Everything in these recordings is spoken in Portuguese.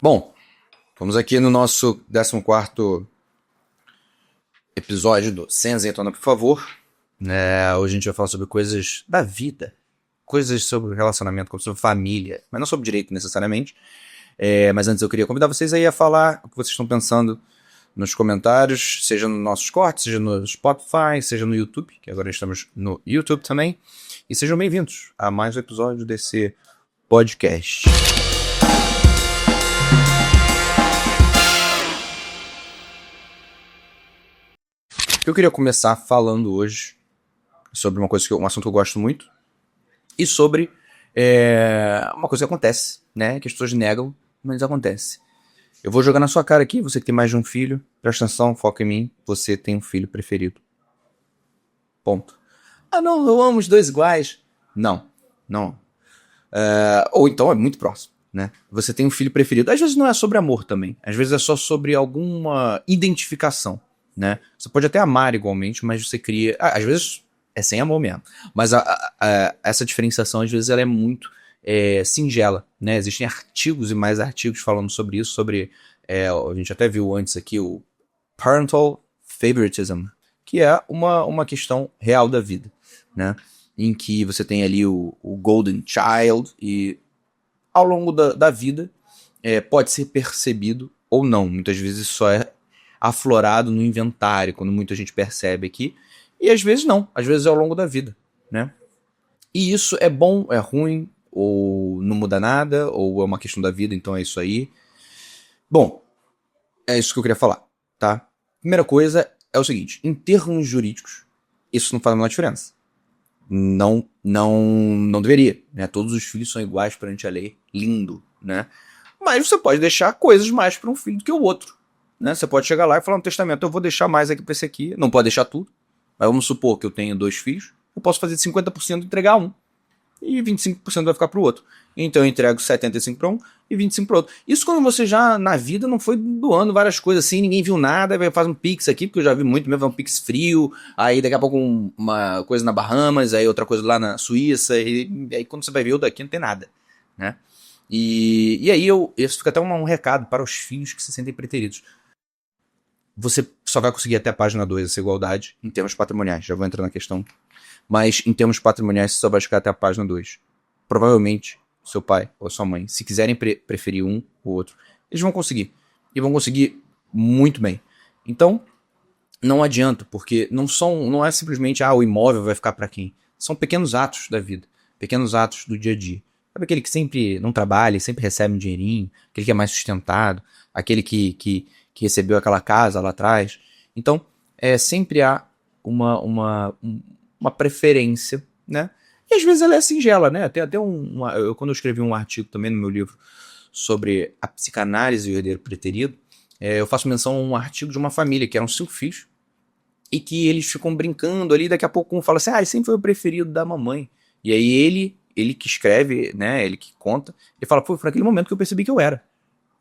Bom, vamos aqui no nosso 14º episódio do Sem Azeitona, por favor. Hoje a gente vai falar sobre coisas da vida, coisas sobre relacionamento, sobre família, mas não sobre direito necessariamente. Mas antes eu queria convidar vocês aí a falar o que vocês estão pensando nos comentários, seja nos nossos cortes, seja no Spotify, seja no YouTube, que agora estamos no YouTube também. E sejam bem-vindos a mais um episódio desse podcast. Eu queria começar falando hoje sobre um assunto que eu gosto muito e sobre uma coisa que acontece, né? Que as pessoas negam, mas acontece. Eu vou jogar na sua cara aqui, você que tem mais de um filho, presta atenção, foca em mim, você tem um filho preferido. Ponto. Ah não, eu amo os dois iguais. Não. Ou então é muito próximo, né? Você tem um filho preferido. Às vezes não é sobre amor também, às vezes é só sobre alguma identificação. Né? Você pode até amar igualmente, mas você cria... às vezes é sem amor mesmo. Mas essa diferenciação, às vezes, ela é muito singela. Né? Existem artigos e mais artigos falando sobre isso, sobre... a gente até viu antes aqui o parental favoritism, que é uma questão real da vida. Né? Em que você tem ali o golden child e ao longo da vida pode ser percebido ou não. Muitas vezes só é aflorado no inventário, quando muita gente percebe aqui, e às vezes não, às vezes é ao longo da vida, né? E isso é bom, é ruim, ou não muda nada, ou é uma questão da vida, então é isso aí. Bom, é isso que eu queria falar, tá? Primeira coisa é o seguinte, em termos jurídicos, isso não faz a menor diferença. Não deveria, né? Todos os filhos são iguais perante a lei, lindo, né? Mas você pode deixar coisas mais para um filho do que o outro. Né? Você pode chegar lá e falar no testamento, eu vou deixar mais aqui para esse aqui, não pode deixar tudo, mas vamos supor que eu tenho 2 filhos, eu posso fazer 50% e entregar um, e 25% vai ficar para o outro. Então eu entrego 75% para um e 25% para o outro. Isso quando você já na vida não foi doando várias coisas assim, ninguém viu nada, aí faz um pix aqui, porque eu já vi muito mesmo, um pix frio, aí daqui a pouco uma coisa na Bahamas, aí outra coisa lá na Suíça, e aí quando você vai ver o daqui não tem nada, né? E aí isso fica até um recado para os filhos que se sentem preteridos. Você só vai conseguir até a página 2 essa igualdade em termos patrimoniais, já vou entrar na questão, mas em termos patrimoniais você só vai chegar até a página 2. Provavelmente seu pai ou sua mãe, se quiserem preferir um ou outro, eles vão conseguir, e vão conseguir muito bem. Então não adianta, porque não é simplesmente o imóvel vai ficar para quem, são pequenos atos da vida, pequenos atos do dia a dia. Sabe aquele que sempre não trabalha, sempre recebe um dinheirinho, aquele que é mais sustentado, aquele que recebeu aquela casa lá atrás. Então, sempre há uma preferência, né? E às vezes ela é singela, né? Tem até quando eu escrevi um artigo também no meu livro sobre a psicanálise e o herdeiro preterido, eu faço menção a um artigo de uma família que eram 5 filhos e que eles ficam brincando ali, daqui a pouco um fala assim, ele sempre foi o preferido da mamãe. E aí ele que escreve, né? Ele que conta, ele fala, foi naquele momento que eu percebi que eu era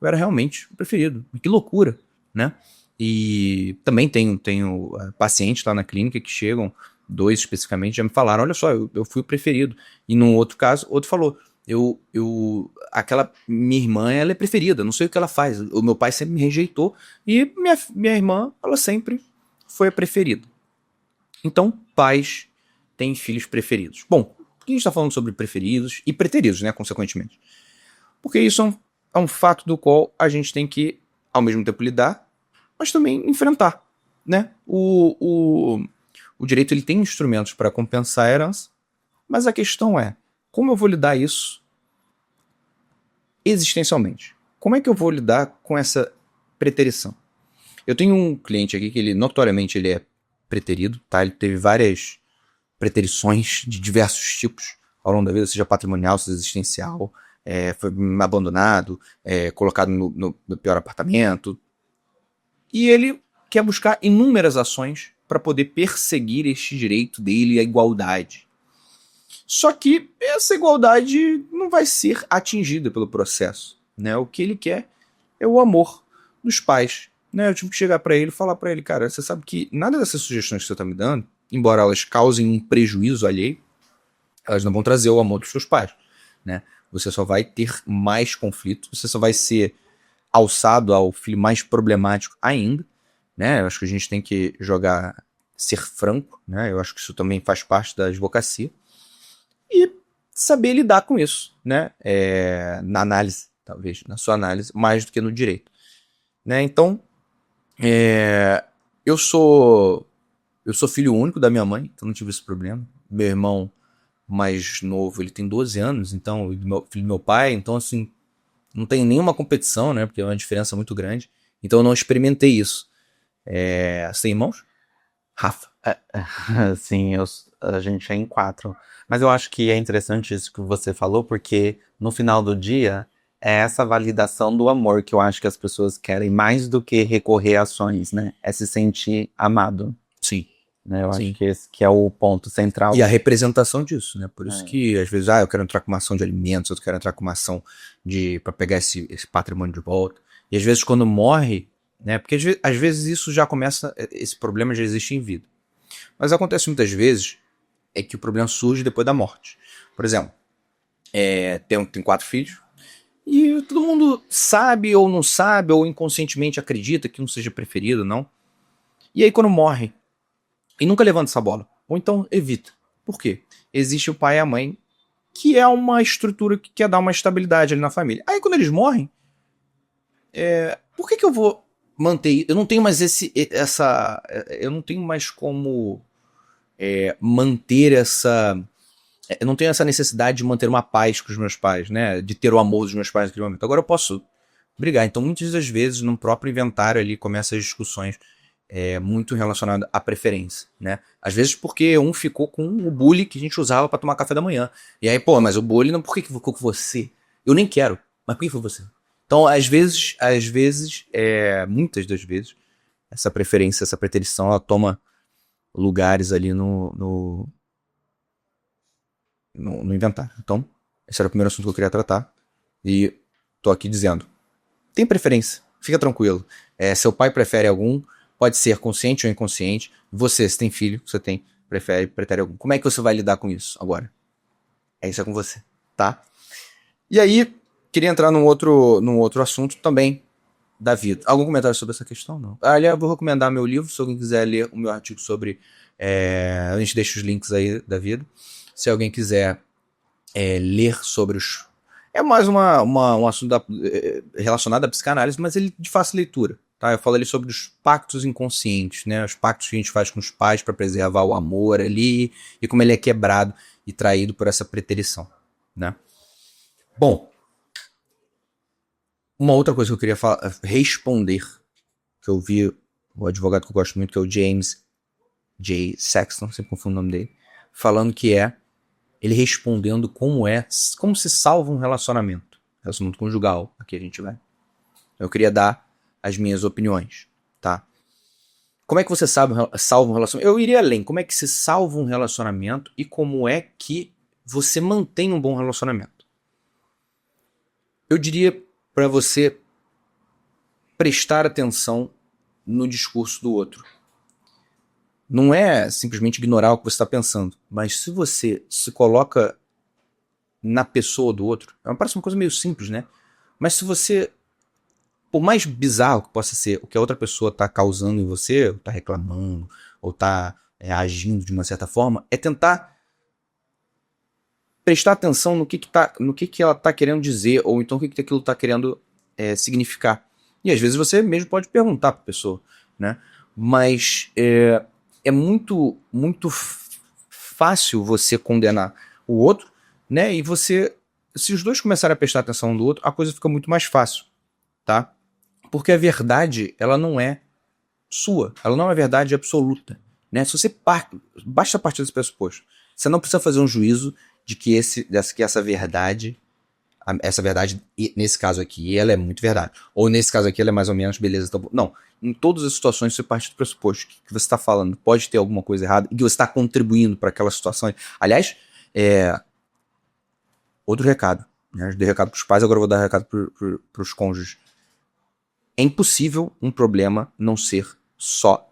realmente o preferido. Que loucura, né? E também tenho pacientes lá na clínica que chegam, 2 especificamente, já me falaram, olha só, eu fui o preferido. E num outro caso, outro falou, aquela minha irmã, ela é preferida, não sei o que ela faz, o meu pai sempre me rejeitou, e minha irmã, ela sempre foi a preferida. Então, pais têm filhos preferidos. Bom, por que a gente está falando sobre preferidos e preteridos, né, consequentemente? Porque isso é um fato do qual a gente tem que, ao mesmo tempo, lidar, mas também enfrentar, né? O direito ele tem instrumentos para compensar a herança, mas a questão é, como eu vou lidar isso existencialmente? Como é que eu vou lidar com essa preterição? Eu tenho um cliente aqui que ele, notoriamente, ele é preterido, tá? Ele teve várias preterições de diversos tipos ao longo da vida, seja patrimonial, seja existencial, foi abandonado, colocado no pior apartamento. E ele quer buscar inúmeras ações para poder perseguir este direito dele à igualdade. Só que essa igualdade não vai ser atingida pelo processo. Né? O que ele quer é o amor dos pais. Né? Eu tive que chegar para ele e falar para ele, cara, você sabe que nada dessas sugestões que você está me dando, embora elas causem um prejuízo alheio, elas não vão trazer o amor dos seus pais. Né? Você só vai ter mais conflito, você só vai ser alçado ao filho mais problemático ainda, né? Eu acho que a gente tem que ser franco, né? Eu acho que isso também faz parte da advocacia. E saber lidar com isso, né? Na análise, talvez, na sua análise, mais do que no direito, né? Então, eu sou filho único da minha mãe, então não tive esse problema. Meu irmão mais novo, ele tem 12 anos, então, filho do meu pai, então, assim, não tem nenhuma competição, né? Porque é uma diferença muito grande. Então, eu não experimentei isso. Você tem irmãos? Rafa. Sim, a gente é em 4. Mas eu acho que é interessante isso que você falou, porque no final do dia é essa validação do amor que eu acho que as pessoas querem mais do que recorrer a ações, né? É se sentir amado, Sim, né? Eu acho sim. que esse que é o ponto central. E a representação disso, né? Por isso É. que, às vezes, eu quero entrar com uma ação de alimentos, eu quero entrar com uma ação para pegar esse patrimônio de volta. E às vezes, quando morre, né? Porque às vezes isso já começa, esse problema já existe em vida. Mas acontece muitas vezes que o problema surge depois da morte. Por exemplo, tem 4 filhos, e todo mundo sabe ou não sabe, ou inconscientemente acredita que um seja preferido, não. E aí quando morre, e nunca levanta essa bola, ou então evita. Por quê? Existe o pai e a mãe, que é uma estrutura que quer dar uma estabilidade ali na família. Aí quando eles morrem, por que eu vou manter? Eu não tenho mais eu não tenho mais como manter essa. Eu não tenho essa necessidade de manter uma paz com os meus pais, né? De ter o amor dos meus pais naquele momento. Agora eu posso brigar. Então, muitas das vezes, no próprio inventário ali, começam as discussões muito relacionadas à preferência, né? Às vezes porque um ficou com o bully que a gente usava para tomar café da manhã. E aí, pô, mas o bully, não, por que ficou com você? Eu nem quero. Mas por que foi você? Então, muitas das vezes, essa preferência, essa preterição, ela toma lugares ali no inventário. Então, esse era o primeiro assunto que eu queria tratar. E tô aqui dizendo: tem preferência, fica tranquilo. Seu pai prefere algum, pode ser consciente ou inconsciente. Você, se tem filho, você prefere algum. Como é que você vai lidar com isso agora? Isso é com você, tá? E aí, queria entrar num outro assunto também da vida. Algum comentário sobre essa questão? Não. Aliás, eu vou recomendar meu livro, se alguém quiser ler o meu artigo sobre. A gente deixa os links aí da vida. Se alguém quiser ler sobre os. É mais um assunto relacionado à psicanálise, mas ele de fácil leitura. Tá? Eu falo ali sobre os pactos inconscientes, né? Os pactos que a gente faz com os pais para preservar o amor ali e como ele é quebrado e traído por essa preterição. Né? Bom, uma outra coisa que eu queria responder, que eu vi o advogado que eu gosto muito, que é o James J. Sexton, sempre confundo o nome dele, falando que ele respondendo como se salva um relacionamento conjugal, aqui a gente vai. Eu queria dar as minhas opiniões, tá? Como é que você salva um relacionamento? Eu iria além, como é que se salva um relacionamento e como é que você mantém um bom relacionamento? Eu diria para você prestar atenção no discurso do outro. Não é simplesmente ignorar o que você está pensando, mas se você se coloca na pessoa do outro, parece uma coisa meio simples, né? Mas se você, por mais bizarro que possa ser o que a outra pessoa está causando em você, ou está reclamando, ou está agindo de uma certa forma, é tentar prestar atenção no que ela está querendo dizer, ou então o que aquilo está querendo significar. E às vezes você mesmo pode perguntar para a pessoa, né? Mas é muito, muito fácil você condenar o outro, né? E se os dois começarem a prestar atenção um do outro, a coisa fica muito mais fácil, tá? Porque a verdade, ela não é sua, ela não é uma verdade absoluta, né? Se você basta partir desse pressuposto, você não precisa fazer um juízo de que essa verdade, nesse caso aqui, ela é muito verdade. Ou nesse caso aqui, ela é mais ou menos, beleza. Então, não, em todas as situações você parte do pressuposto que você está falando pode ter alguma coisa errada e que você está contribuindo para aquela situação. Aliás, outro recado, né? Eu dei recado para os pais, agora eu vou dar recado para os cônjuges. É impossível um problema não ser só.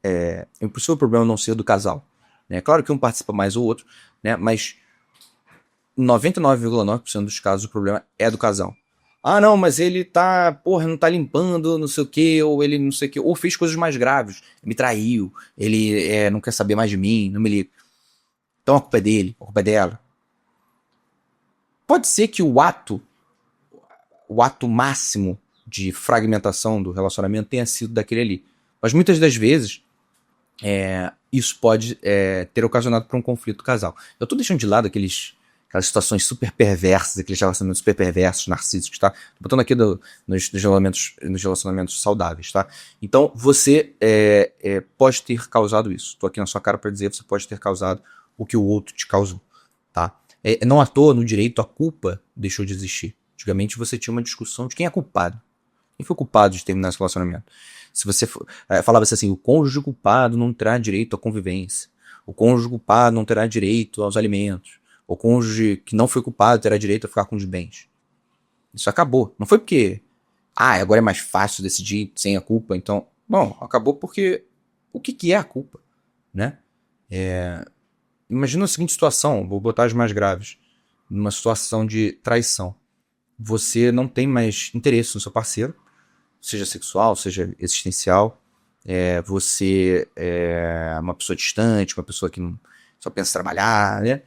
É impossível o problema não ser do casal. Né? Claro que um participa mais ou outro, né? Mas 99,9% dos casos o problema é do casal. Ah, não, mas ele tá, porra, não tá limpando, não sei o quê, ou ele não sei o quê, ou fez coisas mais graves, me traiu, ele não quer saber mais de mim, não me liga. Então a culpa é dele, a culpa é dela. Pode ser que o ato máximo de fragmentação do relacionamento tenha sido daquele ali. Mas muitas das vezes, isso pode ter ocasionado para um conflito do casal. Eu tô deixando de lado aquelas situações super perversas, aqueles relacionamentos super perversos, narcísicos, tá? Tô botando aqui nos relacionamentos saudáveis, tá? Então, você pode ter causado isso. Tô aqui na sua cara para dizer que você pode ter causado o que o outro te causou, tá? Não à toa, no direito, a culpa deixou de existir. Antigamente, você tinha uma discussão de quem é culpado. Quem foi culpado de terminar esse relacionamento? Se você falava-se assim, o cônjuge culpado não terá direito à convivência. O cônjuge culpado não terá direito aos alimentos. O cônjuge que não foi culpado terá direito a ficar com os bens. Isso acabou. Não foi porque, agora é mais fácil decidir sem a culpa, então... Bom, acabou porque o que é a culpa, né? Imagina a seguinte situação, vou botar as mais graves. Numa situação de traição. Você não tem mais interesse no seu parceiro, seja sexual, seja existencial. Você é uma pessoa distante, uma pessoa que não, só pensa em trabalhar, né?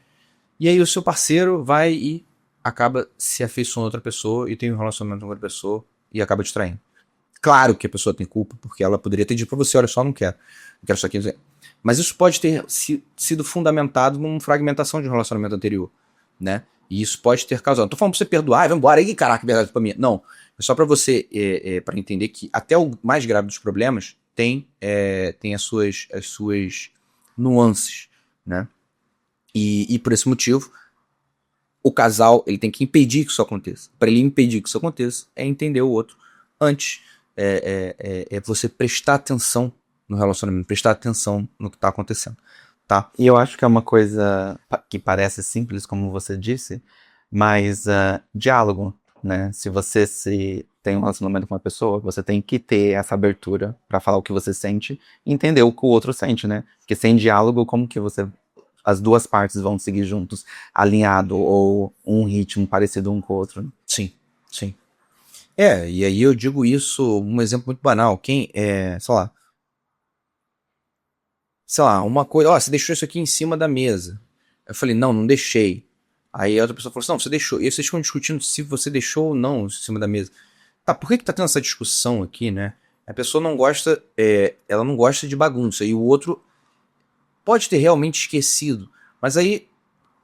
E aí o seu parceiro vai e acaba se afeiçoando a outra pessoa e tem um relacionamento com outra pessoa e acaba te traindo. Claro que a pessoa tem culpa, porque ela poderia ter dito pra você, olha só, não quero isso aqui. Mas isso pode ter sido fundamentado numa fragmentação de um relacionamento anterior, né? E isso pode ter causado. Não tô falando pra você perdoar, vai embora aí, caraca, verdade pra mim. Não, é só pra você, para entender que até o mais grave dos problemas tem as suas nuances, né? E por esse motivo, o casal ele tem que impedir que isso aconteça. Para ele impedir que isso aconteça, é entender o outro antes. É você prestar atenção no relacionamento, prestar atenção no que está acontecendo, tá? E eu acho que é uma coisa que parece simples, como você disse, mas diálogo, né? Se você tem um relacionamento com uma pessoa, você tem que ter essa abertura para falar o que você sente e entender o que o outro sente, né? Porque sem diálogo, como que as duas partes vão seguir juntos, alinhado ou um ritmo parecido um com o outro? Sim, sim. E aí eu digo isso, um exemplo muito banal. Sei lá, uma coisa, você deixou isso aqui em cima da mesa. Eu falei, não deixei. Aí a outra pessoa falou assim, não, você deixou. E aí vocês ficam discutindo se você deixou ou não em cima da mesa. Tá, por que tá tendo essa discussão aqui, né? A pessoa não gosta, ela não gosta de bagunça. E o outro pode ter realmente esquecido. Mas aí,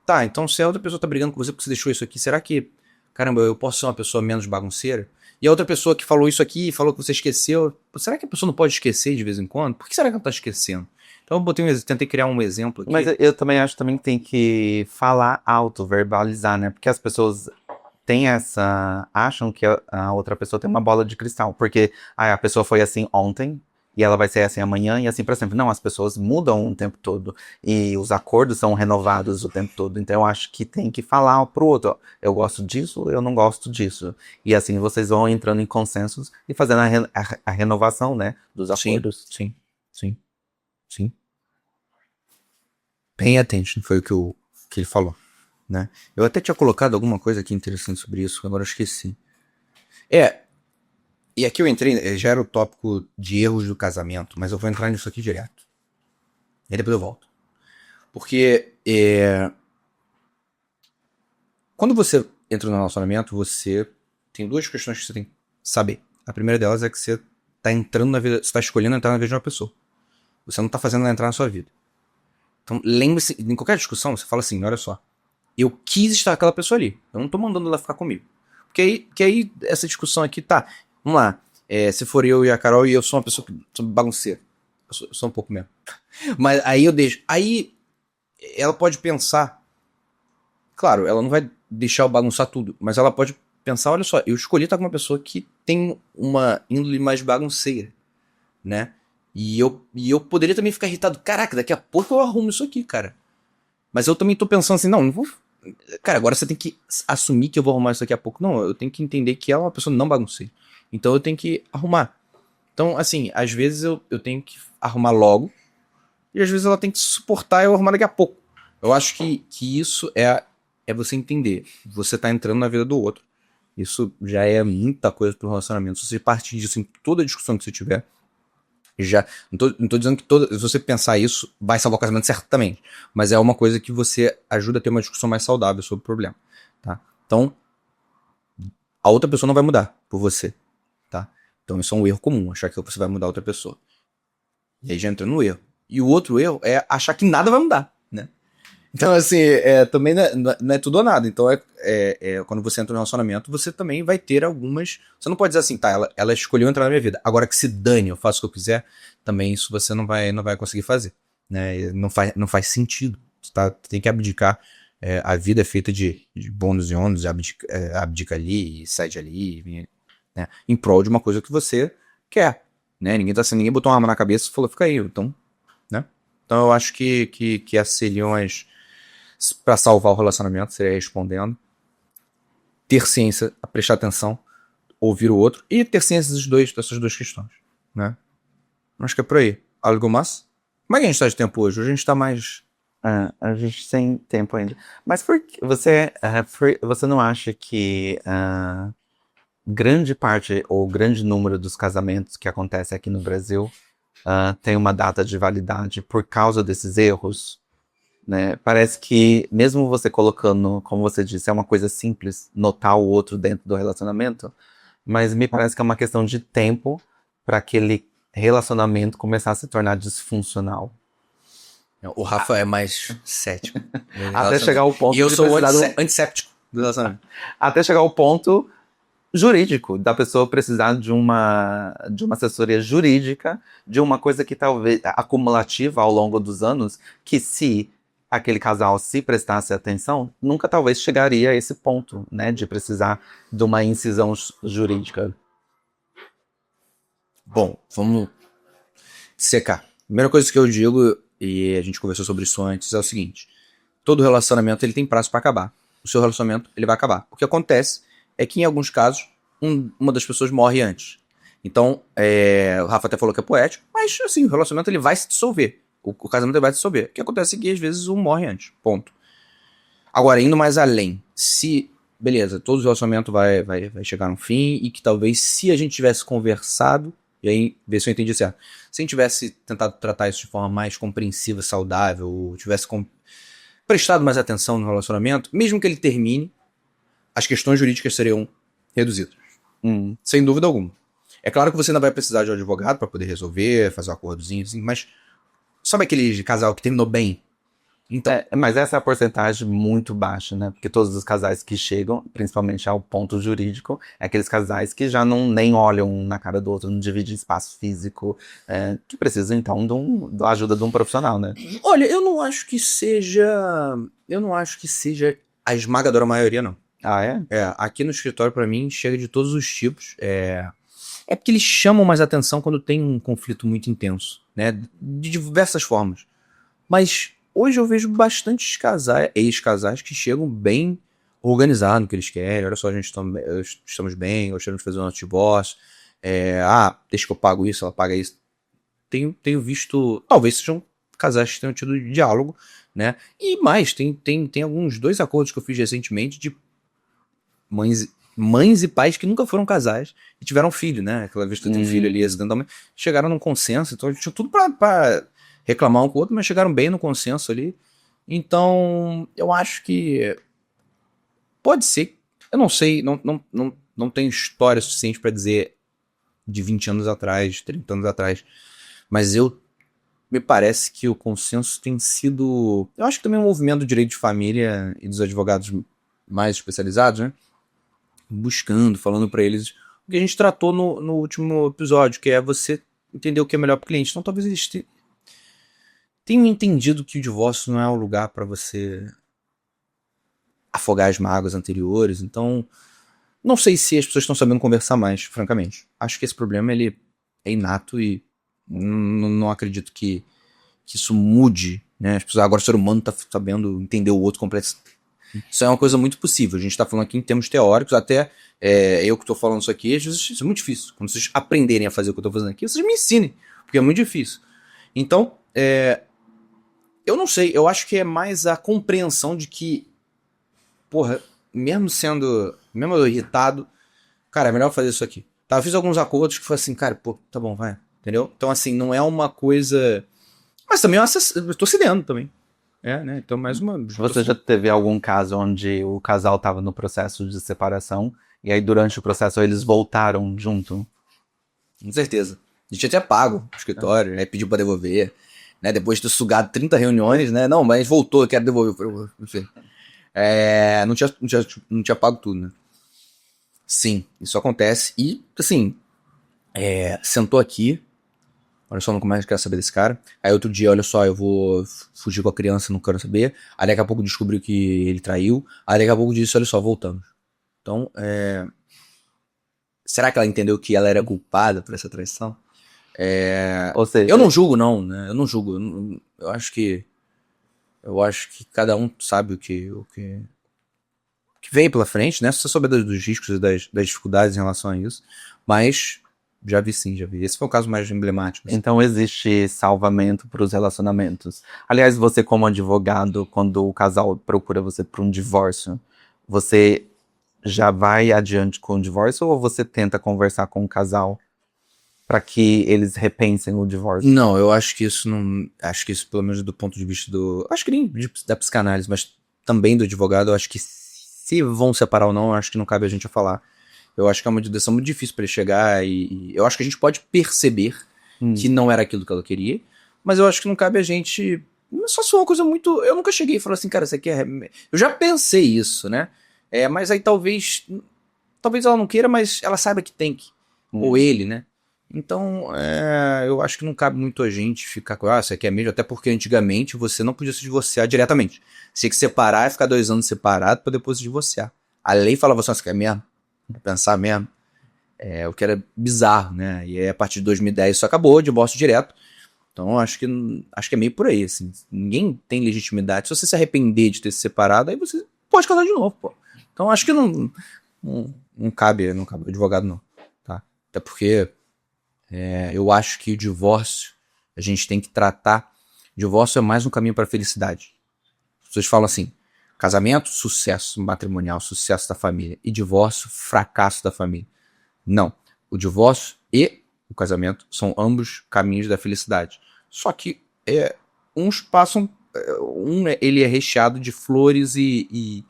tá, então se a outra pessoa tá brigando com você porque você deixou isso aqui, será que, caramba, eu posso ser uma pessoa menos bagunceira? E a outra pessoa que falou isso aqui, falou que você esqueceu, será que a pessoa não pode esquecer de vez em quando? Por que será que ela tá esquecendo? Então eu tentei criar um exemplo aqui. Mas eu também acho também que tem que falar alto, verbalizar, né? Porque as pessoas acham que a outra pessoa tem uma bola de cristal. Porque a pessoa foi assim ontem, e ela vai ser assim amanhã, e assim pra sempre. Não, as pessoas mudam o tempo todo. E os acordos são renovados o tempo todo. Então eu acho que tem que falar pro outro, ó, eu gosto disso, eu não gosto disso. E assim vocês vão entrando em consensos e fazendo a renovação, né, dos acordos. Sim. Pay attention, foi o que ele falou, né? Eu até tinha colocado alguma coisa aqui interessante sobre isso, agora eu esqueci. E aqui eu entrei, já era o tópico de erros do casamento, mas eu vou entrar nisso aqui direto. E depois eu volto. Porque quando você entra no relacionamento, você tem duas questões que você tem que saber. A primeira delas é que você tá entrando na vida, você tá escolhendo entrar na vida de uma pessoa. Você não tá fazendo ela entrar na sua vida. Então lembre-se, em qualquer discussão, você fala assim, olha só, eu quis estar com aquela pessoa ali, eu não tô mandando ela ficar comigo. Porque aí essa discussão aqui, tá, vamos lá, se for eu e a Carol e eu sou uma pessoa que sou bagunceira, eu sou um pouco mesmo. Mas aí eu deixo, aí ela pode pensar, claro, ela não vai deixar eu bagunçar tudo, mas ela pode pensar, olha só, eu escolhi estar com uma pessoa que tem uma índole mais bagunceira, né? E eu poderia também ficar irritado. Caraca, daqui a pouco eu arrumo isso aqui, cara. Mas eu também tô pensando assim, não vou... Cara, agora você tem que assumir que eu vou arrumar isso daqui a pouco. Não, eu tenho que entender que ela é uma pessoa não bagunceira. Então eu tenho que arrumar. Então, assim, às vezes eu tenho que arrumar logo. E às vezes ela tem que suportar eu arrumar daqui a pouco. Eu acho que isso é você entender. Você tá entrando na vida do outro. Isso já é muita coisa pro relacionamento. Se você partir disso em toda discussão que você tiver, já. Não tô dizendo que se você pensar isso, vai salvar o casamento certamente. Mas é uma coisa que você ajuda a ter uma discussão mais saudável sobre o problema. Tá? Então, a outra pessoa não vai mudar por você. Tá? Então, isso é um erro comum, achar que você vai mudar a outra pessoa. E aí já entra no erro. E o outro erro é achar que nada vai mudar, né? Então, assim, também não é tudo ou nada. Então, quando você entra no relacionamento, você também vai ter algumas. Você não pode dizer assim, tá, ela escolheu entrar na minha vida. Agora que se dane, eu faço o que eu quiser, também isso você não vai conseguir fazer. Né? E não faz sentido. Tá? Tem que abdicar. A vida é feita de bônus e ônus, abdica ali, cede ali, né? Em prol de uma coisa que você quer. Né? Ninguém botou uma arma na cabeça e falou, fica aí. Então, né? Então eu acho que essas seriam as. Pra salvar o relacionamento, seria respondendo. Ter ciência, prestar atenção, ouvir o outro e ter ciência dessas duas questões. Né? Acho que é por aí. Algo mais? Como é que a gente tá de tempo hoje? Hoje a gente tá mais. A gente tem tempo ainda. Mas por que você não acha que grande parte ou grande número dos casamentos que acontecem aqui no Brasil tem uma data de validade por causa desses erros? Né? Parece que, mesmo você colocando, como você disse, é uma coisa simples, notar o outro dentro do relacionamento, mas me parece que é uma questão de tempo para aquele relacionamento começar a se tornar disfuncional. O Rafa é mais cético. Até chegar ao ponto E eu de sou precisar antisséptico do relacionamento. até chegar ao ponto jurídico, da pessoa precisar de uma assessoria jurídica, de uma coisa que talvez acumulativa ao longo dos anos, que se aquele casal se prestasse atenção, nunca talvez chegaria a esse ponto, né, de precisar de uma incisão jurídica. Bom, vamos secar. Primeira coisa que eu digo, e a gente conversou sobre isso antes, é o seguinte. Todo relacionamento ele tem prazo para acabar. O seu relacionamento ele vai acabar. O que acontece é que em alguns casos uma das pessoas morre antes. Então, o Rafa até falou que é poético, mas assim, o relacionamento ele vai se dissolver. O casamento ele vai se dissolver. O que acontece é que às vezes um morre antes. Ponto. Agora, indo mais além, se, beleza, todo o relacionamento vai chegar no fim e que talvez se a gente tivesse conversado, e aí, ver se eu entendi certo, se a gente tivesse tentado tratar isso de forma mais compreensiva, saudável, ou tivesse prestado mais atenção no relacionamento, mesmo que ele termine, as questões jurídicas seriam reduzidas. Sem dúvida alguma. É claro que você ainda vai precisar de um advogado para poder resolver, fazer um acordozinho, assim, mas sabe aquele casal que terminou bem? Então, Mas essa é a porcentagem muito baixa, né? Porque todos os casais que chegam, principalmente ao ponto jurídico, é aqueles casais que já não nem olham um na cara do outro, não dividem espaço físico, que precisam então da ajuda de um profissional, né? olha, eu não acho que seja a esmagadora maioria, não. Ah, é? Aqui no escritório, pra mim, chega de todos os tipos. É porque eles chamam mais atenção quando tem um conflito muito intenso, né? De diversas formas. Mas hoje eu vejo bastantes ex-casais que chegam bem organizados no que eles querem. Olha só, estamos bem, gostaríamos de fazer o nosso divórcio. Deixa que eu pago isso, ela paga isso. Tenho visto, talvez sejam casais que tenham tido diálogo, né? E mais, tem alguns 2 acordos que eu fiz recentemente de mães e pais que nunca foram casais e tiveram filho, né? Aquela vez que tem um filho ali acidentalmente, chegaram num consenso, então tinha tudo pra reclamar um com o outro, mas chegaram bem no consenso ali. Então, eu acho que pode ser, eu não sei, não tenho história suficiente pra dizer de 20 anos atrás, 30 anos atrás, mas me parece que o consenso tem sido, eu acho que também o movimento do direito de família e dos advogados mais especializados, né? Buscando, falando pra eles o que a gente tratou no último episódio, que é você entender o que é melhor pro cliente. Então talvez eles tenham entendido que o divórcio não é o lugar pra você afogar as mágoas anteriores. Então, não sei se as pessoas estão sabendo conversar mais, francamente. Acho que esse problema ele é inato e não acredito que isso mude, né? As pessoas, agora o ser humano tá sabendo entender o outro completamente. Isso é uma coisa muito possível. A gente está falando aqui em termos teóricos, até eu que estou falando isso aqui, às vezes isso é muito difícil. Quando vocês aprenderem a fazer o que eu estou fazendo aqui, vocês me ensinem, porque é muito difícil. Então, eu não sei, eu acho que é mais a compreensão de que, porra, mesmo eu irritado, cara, é melhor fazer isso aqui. Tá, eu fiz alguns acordos que foi assim, cara, pô, tá bom, vai. Entendeu? Então, assim, não é uma coisa. Mas também eu tô cedendo também. Né? Então, mais uma. Você já teve algum caso onde o casal estava no processo de separação e aí durante o processo eles voltaram junto? Com certeza. A gente tinha até pago o escritório, né? Pediu pra devolver. Né? Depois de ter sugado 30 reuniões, né? Não, mas voltou, eu quero devolver. Enfim. Não tinha pago tudo, né? Sim, isso acontece. E, assim, sentou aqui. Olha só, nunca mais quero saber desse cara. Aí outro dia, olha só, eu vou fugir com a criança, não quero saber. Aí daqui a pouco descobriu que ele traiu. Aí daqui a pouco disse, olha só, voltamos. Então, será que ela entendeu que ela era culpada por essa traição? Ou seja, Eu não julgo, não, né? Eu não julgo. Eu acho que cada um sabe o que vem pela frente, né? Se você souber dos riscos e das dificuldades em relação a isso. Mas já vi sim, já vi. Esse foi o caso mais emblemático. Assim. Então existe salvamento para os relacionamentos. Aliás, você como advogado, quando o casal procura você para um divórcio, você já vai adiante com o divórcio ou você tenta conversar com o casal para que eles repensem o divórcio? Não, eu acho que isso não. Acho que isso, pelo menos do ponto de vista do. Acho que nem da psicanálise, mas também do advogado, eu acho que se vão separar ou não, eu acho que não cabe a gente a falar. Eu acho que é uma decisão muito difícil para ele chegar e eu acho que a gente pode perceber que não era aquilo que ela queria, mas eu acho que não cabe a gente. Só se for uma coisa muito. Eu nunca cheguei e falei assim, cara, isso aqui é. Eu já pensei isso, né? Mas aí talvez ela não queira, mas ela saiba que tem que. Ou ele, né? Então, eu acho que não cabe muito a gente ficar com, isso aqui é mesmo, até porque antigamente você não podia se divorciar diretamente. Você tinha que separar e ficar 2 anos separado para depois se divorciar. A lei falava assim, isso aqui é mesmo? Pensar mesmo. O que era bizarro, né? E aí, a partir de 2010 isso acabou, divórcio direto. Então, acho que é meio por aí, assim. Ninguém tem legitimidade. Se você se arrepender de ter se separado, aí você pode casar de novo, pô. Então, acho que não cabe o advogado, não. Tá? Até porque eu acho que o divórcio, a gente tem que tratar. Divórcio é mais um caminho para a felicidade. As pessoas falam assim: casamento, sucesso matrimonial, sucesso da família. E divórcio, fracasso da família. Não. O divórcio e o casamento são ambos caminhos da felicidade. Só que uns passam. Ele é recheado de flores e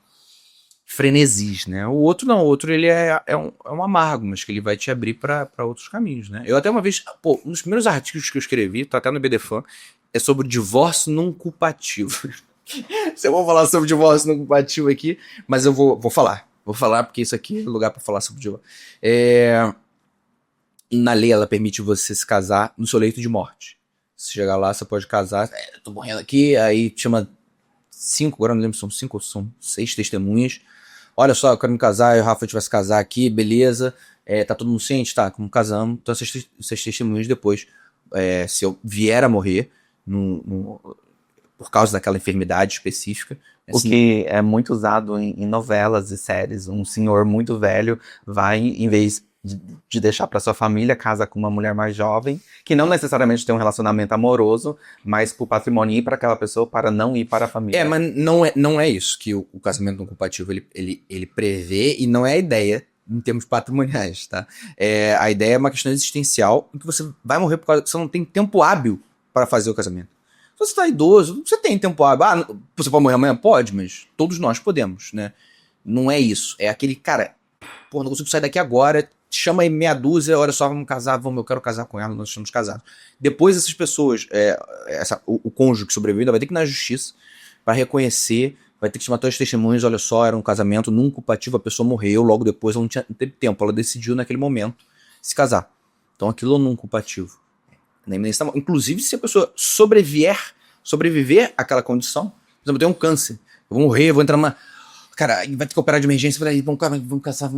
frenesis, né? O outro não. O outro ele é um amargo, mas que ele vai te abrir para outros caminhos, né? Eu até uma vez. Um dos primeiros artigos que eu escrevi, tá até no BDFan, é sobre divórcio não culpativo. Se eu vou falar sobre divórcio não culpativo aqui, mas eu vou falar. Vou falar porque isso aqui é lugar para falar sobre divórcio. Na lei, ela permite você se casar no seu leito de morte. Se chegar lá, você pode casar. Tô morrendo aqui, aí chama 5, agora não lembro se são 5 ou são 6 testemunhas. Olha só, eu quero me casar, eu e o Rafa a gente vai se casar aqui, beleza. Tá todo mundo ciente? Tá, como casamos. Então essas testemunhas depois, se eu vier a morrer por causa daquela enfermidade específica. Assim, o que é muito usado em novelas e séries. Um senhor muito velho vai, em vez de deixar para sua família, casa com uma mulher mais jovem, que não necessariamente tem um relacionamento amoroso, mas pro patrimônio ir para aquela pessoa para não ir para a família. Mas não é isso que o casamento não compatível ele prevê, e não é a ideia em termos patrimoniais, tá? A ideia é uma questão existencial, em que você vai morrer por causa que você não tem tempo hábil para fazer o casamento. Se você tá idoso, você tem tempo hábil. Você pode morrer amanhã? Pode, mas todos nós podemos, né? Não é isso. É aquele, cara, não consigo sair daqui agora, chama aí meia dúzia, olha só, vamos casar, eu quero casar com ela, nós estamos casados. Depois essas pessoas, o cônjuge que sobreviveu ainda vai ter que ir na justiça para reconhecer, vai ter que chamar todas as testemunhas, olha só, era um casamento não culpativo, a pessoa morreu, logo depois ela não teve tempo, ela decidiu naquele momento se casar. Então aquilo é não culpativo. Inclusive, se a pessoa sobreviver àquela condição, por exemplo, eu tenho um câncer, eu vou morrer, eu vou entrar numa... Cara, vai ter que operar de emergência, vamos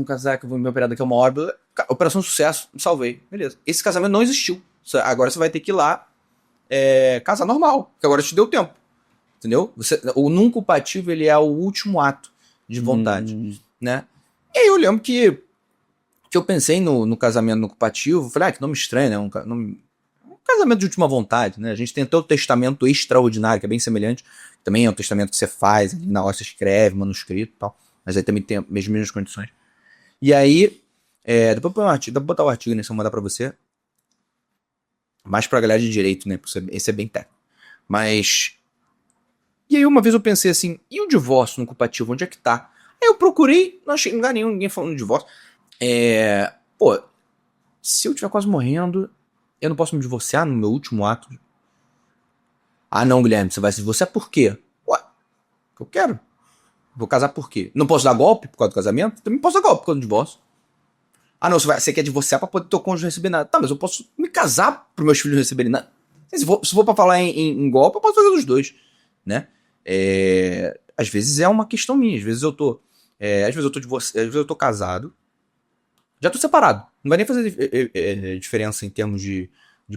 casar, que eu vou me operar daqui a uma hora. Operação sucesso, me salvei. Beleza. Esse casamento não existiu. Agora você vai ter que ir lá casar normal, porque agora te deu tempo. Entendeu? O não culpativo, ele é o último ato de vontade, né? E aí eu lembro que eu pensei no casamento não culpativo, falei, que nome estranho, né? Um casamento de última vontade, né? A gente tem até o testamento extraordinário, que é bem semelhante. Também é um testamento que você faz, ali na hora você escreve, manuscrito e tal. Mas aí também tem as mesmas condições. E aí, Depois põe um artigo, dá pra botar o artigo, né? Se eu mandar pra você. Mais pra galera de direito, né? Esse é bem técnico. Mas... E aí uma vez eu pensei assim, e o divórcio no culpativo, onde é que tá? Aí eu procurei, não achei em lugar nenhum, ninguém falando de divórcio. Pô, se eu estiver quase morrendo, eu não posso me divorciar no meu último ato? Ah não, Guilherme, você vai se divorciar por quê? Ué, eu quero. Vou casar por quê? Não posso dar golpe por causa do casamento? Também posso dar golpe por causa do divórcio. Ah não, você quer divorciar pra poder teu cônjuge receber nada. Tá, mas eu posso me casar pros meus filhos receberem nada. Se for pra falar em golpe, eu posso fazer dos dois, né? Às vezes é uma questão minha, às vezes eu tô divorciado, às vezes eu tô casado, já tô separado, não vai nem fazer diferença em termos de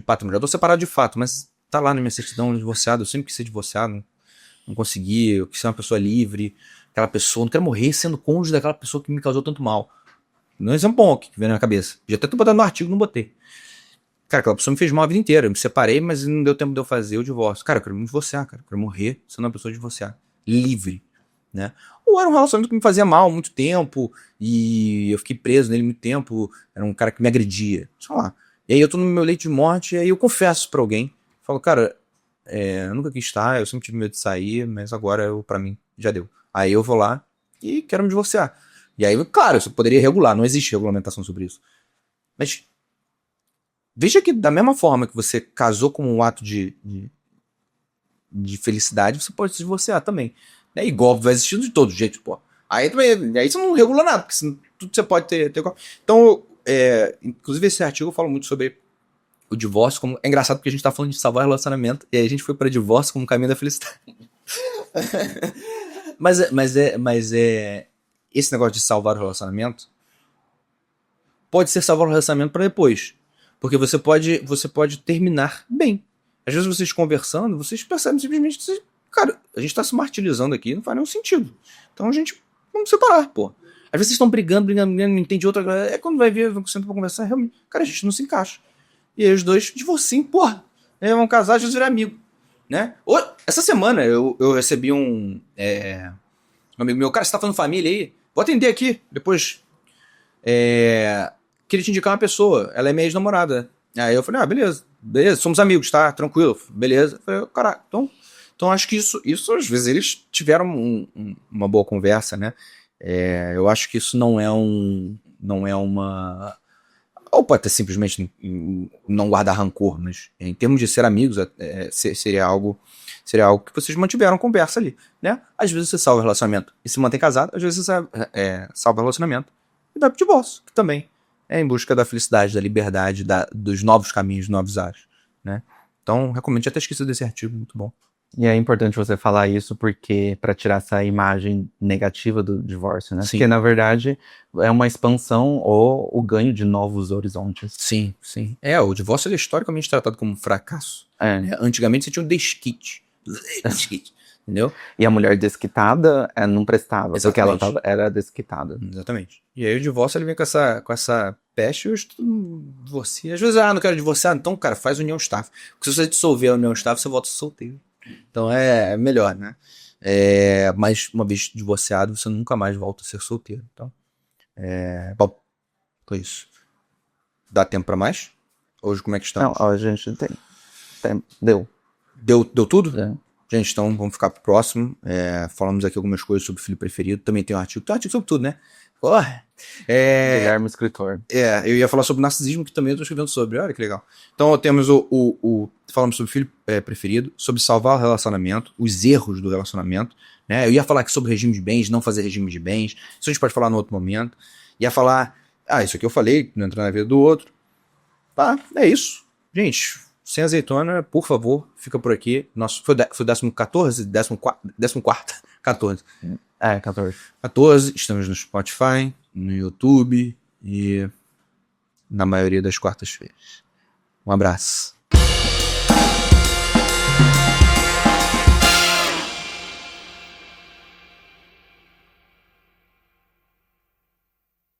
patrimônio, já tô separado de fato, mas tá lá na minha certidão divorciado, eu sempre quis ser divorciado, não consegui, eu quis ser uma pessoa livre, aquela pessoa, não quero morrer sendo cônjuge daquela pessoa que me causou tanto mal. Não é um exemplo bom que vem na minha cabeça, já até tô botando no artigo, não botei. Cara, aquela pessoa me fez mal a vida inteira. Eu me separei, mas não deu tempo de eu fazer o divórcio. Cara, eu quero me divorciar, cara. Eu quero morrer sendo uma pessoa divorciada. Livre, né? Ou era um relacionamento que me fazia mal há muito tempo e eu fiquei preso nele muito tempo. Era um cara que me agredia. Sei lá. E aí eu tô no meu leito de morte e aí eu confesso pra alguém. Falo, cara, eu nunca quis estar, eu sempre tive medo de sair, mas agora pra mim já deu. Aí eu vou lá e quero me divorciar. E aí, claro, isso poderia regular. Não existe regulamentação sobre isso. Mas... veja que da mesma forma que você casou como um ato de felicidade, você pode se divorciar também. Né? E golpe vai existir de todo jeito, pô. Aí você não regula nada, porque tudo você pode ter golpe. Então, inclusive esse artigo eu falo muito sobre o divórcio, como é engraçado porque a gente tá falando de salvar relacionamento, e aí a gente foi para divórcio como caminho da felicidade. mas esse negócio de salvar o relacionamento pode ser salvar o relacionamento para depois. Porque você pode terminar bem. Às vezes vocês conversando, vocês percebem simplesmente que cara, a gente tá se martirizando aqui, não faz nenhum sentido. Então a gente, vamos separar, pô. Às vezes vocês estão brigando, não entende outra. Quando vai ver, senta pra conversar, realmente, cara, a gente não se encaixa. E aí os dois, divorciam, porra. Vão casar, às vezes virar amigo, né? Essa semana eu recebi um amigo meu, cara, você tá falando família aí? Vou atender aqui, depois. Queria te indicar uma pessoa, ela é minha ex-namorada. Aí eu falei, beleza, somos amigos, tá? Tranquilo, beleza. Eu falei, caraca, então acho que isso às vezes eles tiveram uma boa conversa, né? Eu acho que isso não é uma... Ou pode ter simplesmente não guardar rancor, mas em termos de ser amigos, seria algo que vocês mantiveram conversa ali, né? Às vezes você salva o relacionamento e se mantém casado, às vezes você salva o relacionamento e vai pro divórcio, que também em busca da felicidade, da liberdade, dos novos caminhos, dos novos ares, né? Então, recomendo, já ter esquecido desse artigo, muito bom. E é importante você falar isso porque para tirar essa imagem negativa do divórcio, né? Sim. Porque, na verdade, é uma expansão ou o ganho de novos horizontes. Sim, sim. O divórcio é historicamente tratado como um fracasso. Antigamente você tinha um desquite. Entendeu? E a mulher desquitada não prestava, exatamente. Porque ela era desquitada. Exatamente. E aí o divórcio ele vem com essa peste e todo divorcia. Às vezes, não quero divorciar, então, cara, faz união estável. Porque se você dissolver a união estável, você volta solteiro. Então é melhor, né? Mas uma vez divorciado, você nunca mais volta a ser solteiro. Então, bom, foi isso. Dá tempo pra mais? Hoje como é que estamos? Não, a gente tem. Deu. Deu tudo? É. Gente, então vamos ficar pro próximo. Falamos aqui algumas coisas sobre o filho preferido. Também tem um artigo sobre tudo, né? Guilherme Escritor. Eu ia falar sobre narcisismo, que também eu tô escrevendo sobre. Olha que legal. Então temos falamos sobre o filho preferido, sobre salvar o relacionamento, os erros do relacionamento, né? Eu ia falar aqui sobre regime de bens, não fazer regime de bens. Isso a gente pode falar no outro momento. Ia falar, isso aqui eu falei, não entrar na vida do outro. Tá, é isso. Gente, Sem Azeitona, por favor, fica por aqui. Nosso, foi o 14? 14? 14. 14. 14, estamos no Spotify, no YouTube e na maioria das quartas-feiras. Um abraço.